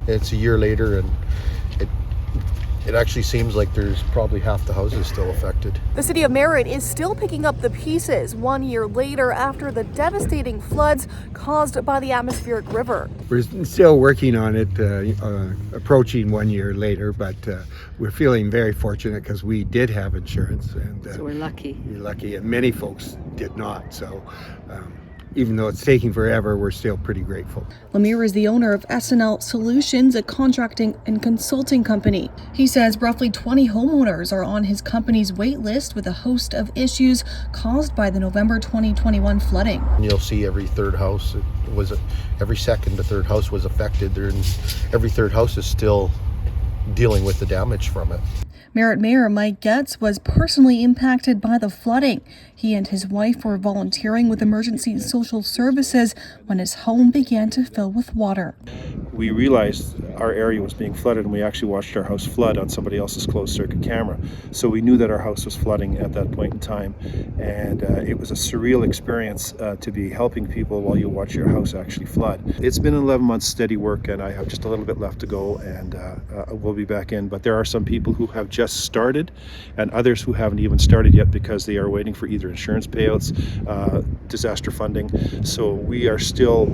It's a year later, and it actually seems like there's probably half the houses still affected. The city of Merritt is still picking up the pieces 1 year later after the devastating floods caused by the atmospheric river. We're still working on it, approaching 1 year later, but we're feeling very fortunate because we did have insurance. And so we're lucky. We're lucky, and many folks did not. So even though it's taking forever, we're still pretty grateful. Lemire is the owner of SNL Solutions, a contracting and consulting company. He says roughly 20 homeowners are on his company's wait list with a host of issues caused by the November 2021 flooding. You'll see every second to third house was affected there, and every third house is still dealing with the damage from it. Merritt Mayor Mike Getz was personally impacted by the flooding. He and his wife were volunteering with Emergency Social Services when his home began to fill with water. We realized our area was being flooded, and we actually watched our house flood on somebody else's closed circuit camera. So we knew that our house was flooding at that point in time, and it was a surreal experience to be helping people while you watch your house actually flood. It's been 11 months steady work, and I have just a little bit left to go, and we'll be back in. But there are some people who have just started, and others who haven't even started yet because they are waiting for either insurance payouts, disaster funding. So we are still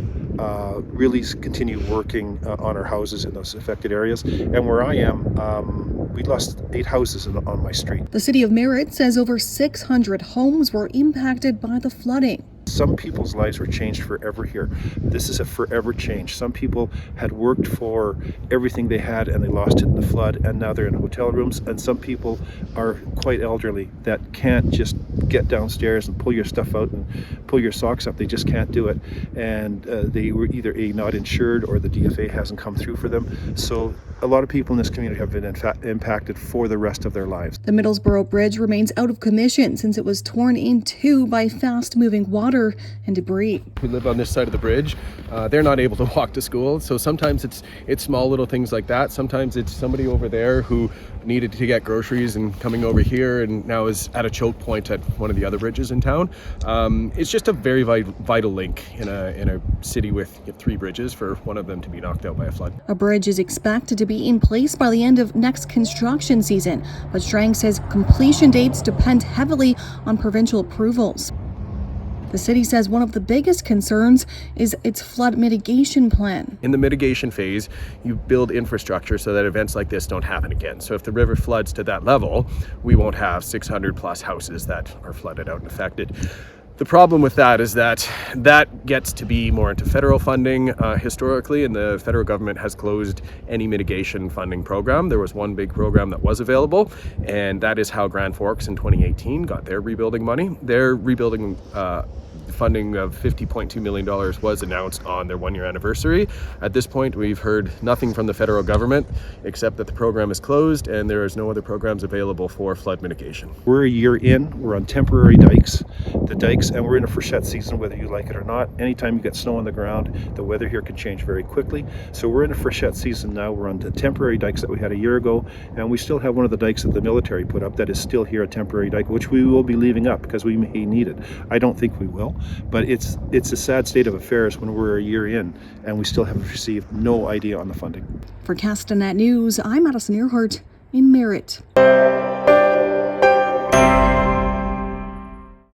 really continue working on our houses in those affected areas. And where I am, we lost 8 houses on my street. The city of Merritt says over 600 homes were impacted by the flooding. Some people's lives were changed forever here. This is a forever change. Some people had worked for everything they had and they lost it in the flood, and now they're in hotel rooms. And some people are quite elderly that can't just get downstairs and pull your stuff out and pull your socks up. They just can't do it. And they were either not insured or the DFA hasn't come through for them. So a lot of people in this community have been impacted for the rest of their lives. The Middlesboro Bridge remains out of commission since it was torn in two by fast-moving water and debris. We live on this side of the bridge. They're not able to walk to school, so sometimes it's small little things like that. Sometimes it's somebody over there who needed to get groceries and coming over here and now is at a choke point at one of the other bridges in town. It's just a very vital link in a city with 3 bridges for one of them to be knocked out by a flood. A bridge is expected to be in place by the end of next construction season, but Strang says completion dates depend heavily on provincial approvals. The city says one of the biggest concerns is its flood mitigation plan. In the mitigation phase, you build infrastructure so that events like this don't happen again. So if the river floods to that level, we won't have 600 plus houses that are flooded out and affected. The problem with that is that gets to be more into federal funding historically, and the federal government has closed any mitigation funding program. There was one big program that was available, and that is how Grand Forks in 2018 got their rebuilding money. Their rebuilding funding of $50.2 million was announced on their 1-year anniversary. At this point, we've heard nothing from the federal government except that the program is closed and there is no other programs available for flood mitigation. We're a year in, we're on temporary dikes. And we're in a freshet season, whether you like it or not. Anytime you get snow on the ground, the weather here can change very quickly. So we're in a freshet season now. We're on the temporary dikes that we had a year ago, and we still have one of the dikes that the military put up that is still here, a temporary dike, which we will be leaving up because we may need it. I don't think we will, but it's a sad state of affairs when we're a year in and we still have received no idea on the funding. For Castanet News, I'm Madison Earhart in Merritt.